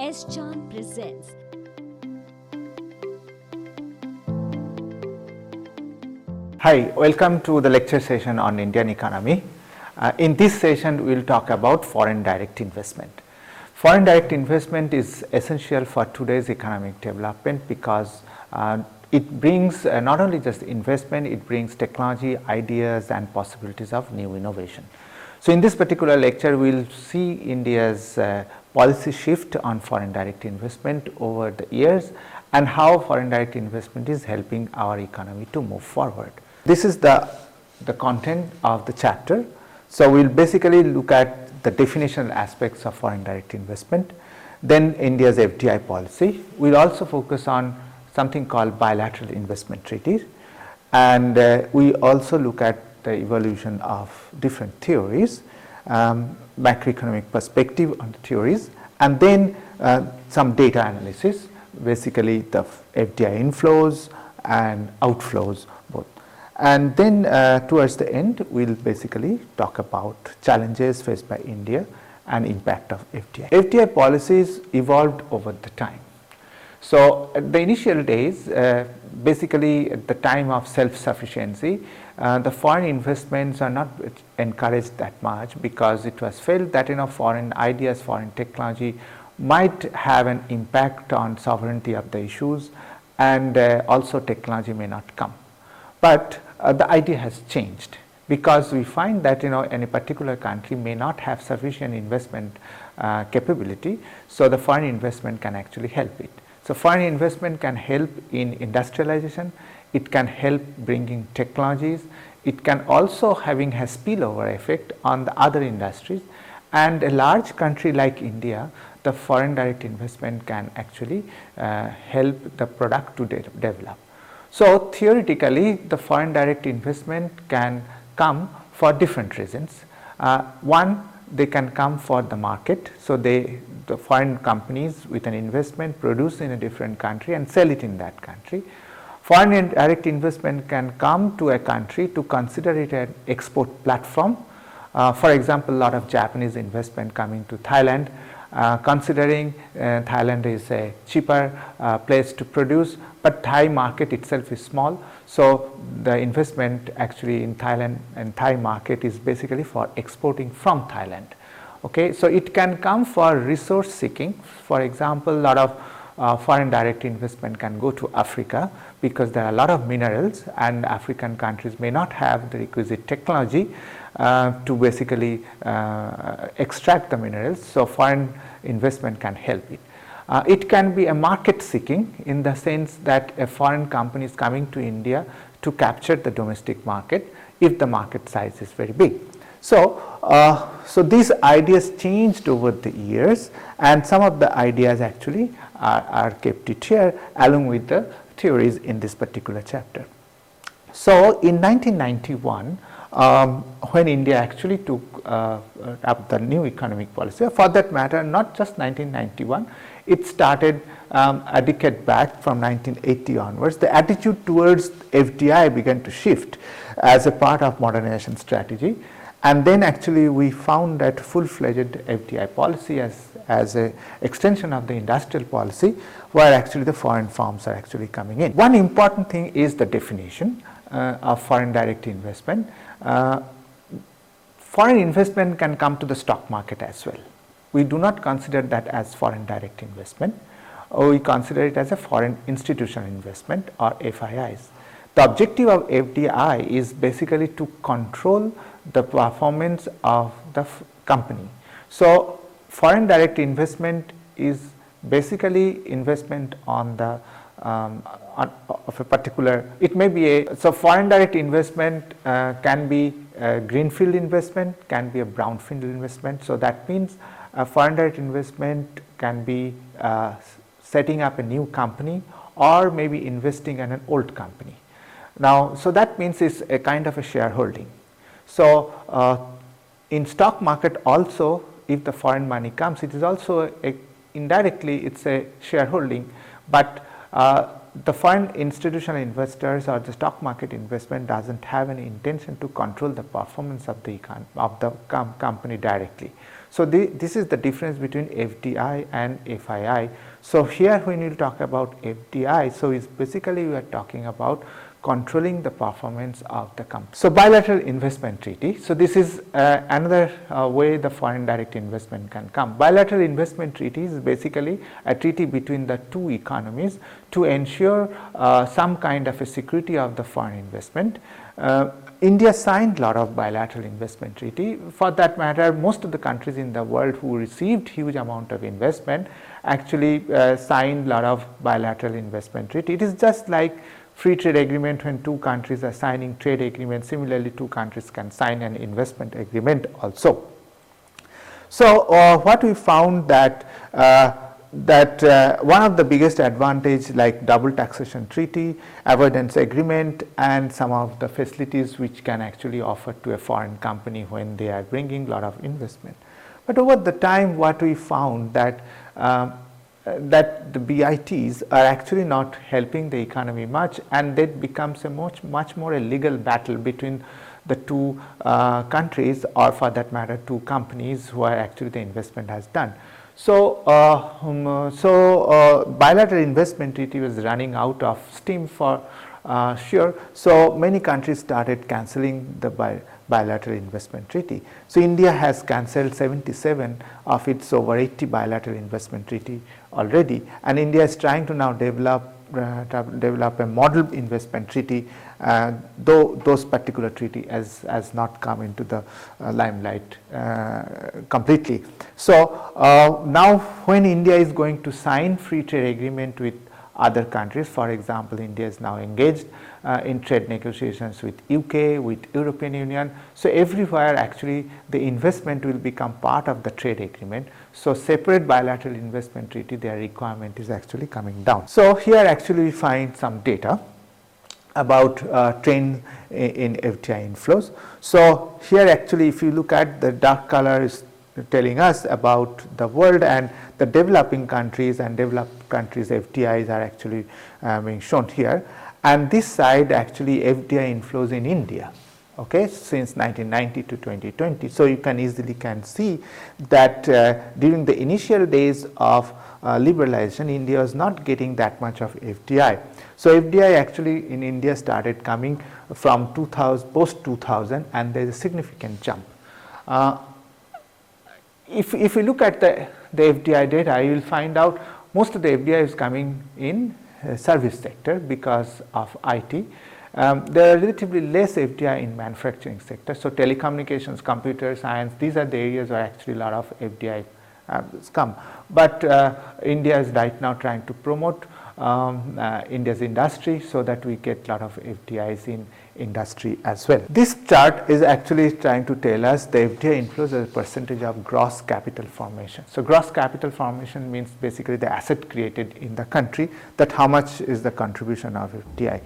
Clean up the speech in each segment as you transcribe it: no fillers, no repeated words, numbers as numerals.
S-Chan presents. Hi, welcome to the lecture session on Indian economy. In this session, we will talk about foreign direct investment. Foreign direct investment is essential for today's economic development because it brings not only just investment, it brings technology, ideas and possibilities of new innovation. So, in this particular lecture, we will see India's policy shift on foreign direct investment over the years and how foreign direct investment is helping our economy to move forward. This is the content of the chapter. So, we will basically look at the definitional aspects of foreign direct investment, then India's FDI policy. We will also focus on something called bilateral investment treaties, and we also look at the evolution of different theories, macroeconomic perspective on the theories, and then some data analysis, basically the FDI inflows and outflows both. And then towards the end, we will basically talk about challenges faced by India and impact of FDI. FDI policies evolved over the time. So, at the initial days, basically at the time of self-sufficiency, the foreign investments are not encouraged that much because it was felt that foreign ideas, foreign technology might have an impact on sovereignty of the issues, and also technology may not come. But the idea has changed because we find that any particular country may not have sufficient investment capability, so the foreign investment can actually help it. So, foreign investment can help in industrialization, it can help bringing technologies, it can also having a spillover effect on the other industries, and a large country like India, the foreign direct investment can actually help the product to develop. So, theoretically the foreign direct investment can come for different reasons. One, they can come for the market. So, the foreign companies with an investment produce in a different country and sell it in that country. Foreign direct investment can come to a country to consider it an export platform. For example, a lot of Japanese investment coming to Thailand, considering Thailand is a cheaper place to produce, but Thai market itself is small. So, the investment actually in Thailand and Thai market is basically for exporting from Thailand. Okay. So, it can come for resource seeking. For example, a lot of foreign direct investment can go to Africa because there are a lot of minerals and African countries may not have the requisite technology to basically extract the minerals. So, foreign investment can help it. It can be a market seeking in the sense that a foreign company is coming to India to capture the domestic market if the market size is very big. So, these ideas changed over the years, and some of the ideas actually are kept it here along with the theories in this particular chapter. So, in 1991, when India actually took up the new economic policy, for that matter not just 1991, it started a decade back from 1980 onwards. The attitude towards FDI began to shift as a part of modernization strategy, and then actually we found that full-fledged FDI policy as a extension of the industrial policy, where actually the foreign firms are actually coming in. One important thing is the definition of foreign direct investment. Foreign investment can come to the stock market as well. We do not consider that as foreign direct investment, or we consider it as a foreign institutional investment or FIIs. The objective of FDI is basically to control the performance of the company. So, foreign direct investment is basically investment on the of a particular, it may be a, so foreign direct investment can be a greenfield investment, can be a brownfield investment. So, that means a foreign direct investment can be setting up a new company or maybe investing in an old company. Now, so that means it's a kind of a shareholding. So, in stock market also, if the foreign money comes, it is also indirectly it's a shareholding, but the foreign institutional investors or the stock market investment doesn't have any intention to control the performance of the company directly. So this is the difference between FDI and FII. So here when you talk about FDI, so it's basically we are talking about controlling the performance of the company. So bilateral investment treaty. So this is another way the foreign direct investment can come. Bilateral investment treaty is basically a treaty between the two economies to ensure some kind of a security of the foreign investment. India signed a lot of bilateral investment treaty. For that matter, most of the countries in the world who received huge amount of investment actually signed a lot of bilateral investment treaty. It is just like free trade agreement when two countries are signing trade agreement. Similarly, two countries can sign an investment agreement also. So what we found that one of the biggest advantage like double taxation treaty, avoidance agreement, and some of the facilities which can actually offer to a foreign company when they are bringing a lot of investment. But over the time what we found that the BITs are actually not helping the economy much, and that becomes a much more a legal battle between the two countries, or for that matter two companies who are actually the investment has done. So, bilateral investment treaty was running out of steam for sure. So many countries started cancelling the bilateral investment treaty. So India has cancelled 77 of its over 80 bilateral investment treaty already, and India is trying to now develop a model investment treaty, though those particular treaty has not come into the limelight completely. So now when India is going to sign free trade agreement with other countries, for example, India is now engaged in trade negotiations with UK, with European Union. So everywhere actually the investment will become part of the trade agreement. So separate bilateral investment treaty, their requirement is actually coming down. So here actually we find some data about trend in FDI inflows. So here actually if you look at the dark color is telling us about the world, and the developing countries and developed countries FDIs are actually being shown here, and this side actually FDI inflows in India, okay, since 1990 to 2020. So you can easily see that during the initial days of liberalization, India was not getting that much of FDI. So FDI actually in India started coming from 2000, post 2000, and there is a significant jump. If you look at the FDI data, you will find out most of the FDI is coming in service sector because of IT. There are relatively less FDI in manufacturing sector. So telecommunications, computer science, these are the areas where actually a lot of FDI come. But India is right now trying to promote India's industry so that we get a lot of FDIs in industry as well. This chart is actually trying to tell us the FDI inflows as a percentage of gross capital formation. So gross capital formation means basically the asset created in the country, that how much is the contribution of FDI.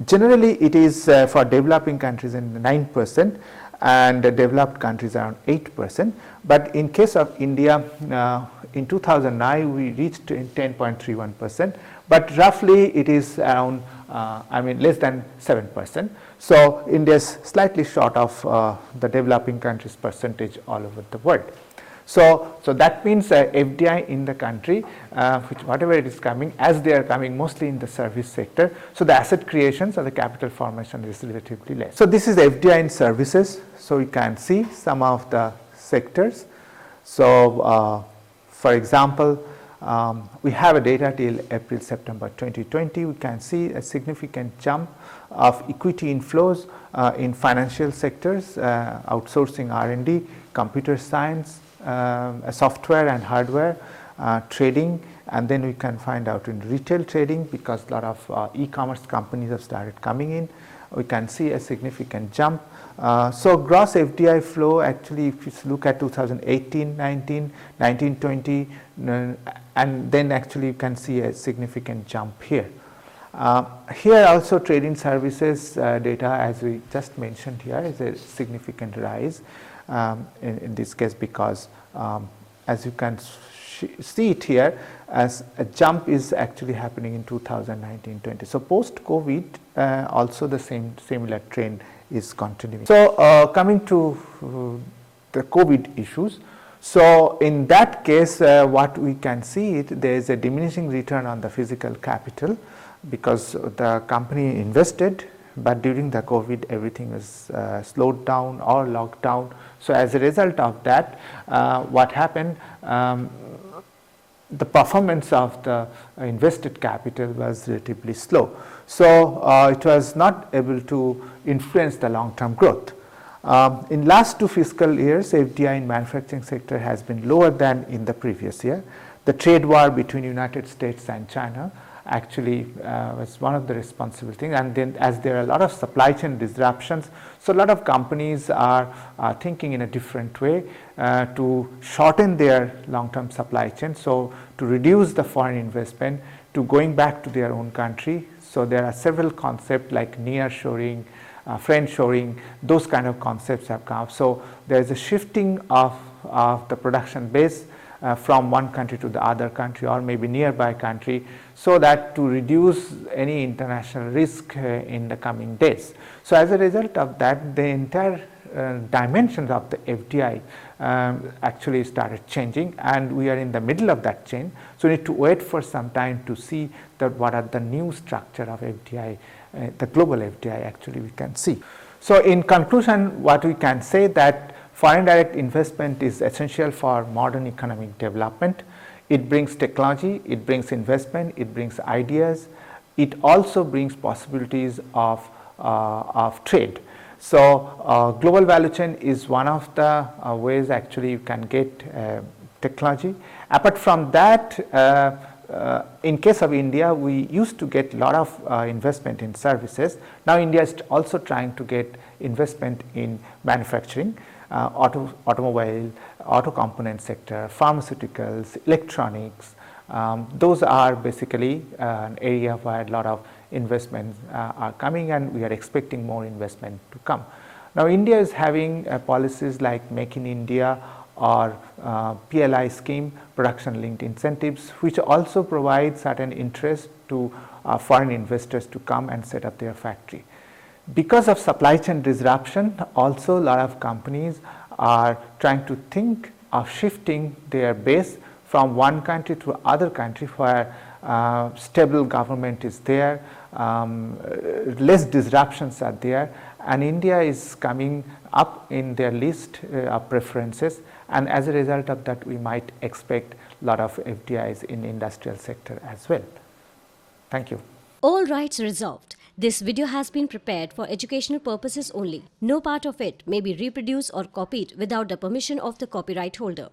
Generally it is for developing countries in 9%, and developed countries around 8%. But in case of India, in 2009 we reached 10.31%, but roughly it is around less than 7%. So India is slightly short of the developing countries percentage all over the world. So that means FDI in the country, which whatever it is coming, as they are coming mostly in the service sector, so the asset creations or the capital formation is relatively less. So this is FDI in services. So you can see some of the sectors. So for example, we have a data till April, September 2020. We can see a significant jump of equity inflows in financial sectors, outsourcing R&D, computer science, software and hardware, trading, and then we can find out in retail trading because a lot of e-commerce companies have started coming in. We can see a significant jump. So gross FDI flow actually, if you look at 2018, 19, 19, 20, and then actually you can see a significant jump here. Here also trading services data, as we just mentioned here, is a significant rise in this case because as you can see it here as a jump is actually happening in 2019-20. So post-COVID, also the similar trend is continuing. So coming to the COVID issues. So in that case, what we can see there is a diminishing return on the physical capital because the company invested, but during the COVID everything was slowed down or locked down. So as a result of that, what happened, the performance of the invested capital was relatively slow. So it was not able to influence the long-term growth. In last 2 fiscal years, FDI in manufacturing sector has been lower than in the previous year. The trade war between United States and China actually was one of the responsible things, and then as there are a lot of supply chain disruptions, so a lot of companies are thinking in a different way to shorten their long-term supply chain, so to reduce the foreign investment to going back to their own country. So there are several concepts like nearshoring, friendshoring, those kind of concepts have come up. So there is a shifting of the production base from one country to the other country or maybe nearby country, so that to reduce any international risk in the coming days. So as a result of that, the entire dimensions of the FDI actually started changing, and we are in the middle of that change. So we need to wait for some time to see that what are the new structure of FDI, the global FDI actually we can see. So in conclusion, what we can say that foreign direct investment is essential for modern economic development. It brings technology, it brings investment, it brings ideas. It also brings possibilities of trade. So global value chain is one of the ways actually you can get technology. Apart from that, in case of India, we used to get a lot of investment in services. Now India is also trying to get investment in manufacturing, automobile, auto component sector, pharmaceuticals, electronics. Those are basically an area where a lot of investments are coming, and we are expecting more investment to come. Now India is having policies like Make in India or PLI scheme, production linked incentives, which also provide certain interest to foreign investors to come and set up their factory. Because of supply chain disruption, also a lot of companies are trying to think of shifting their base from one country to other country where stable government is there, less disruptions are there, and India is coming up in their list of preferences, and as a result of that we might expect a lot of FDIs in industrial sector as well. Thank you. All rights reserved. This video has been prepared for educational purposes only. No part of it may be reproduced or copied without the permission of the copyright holder.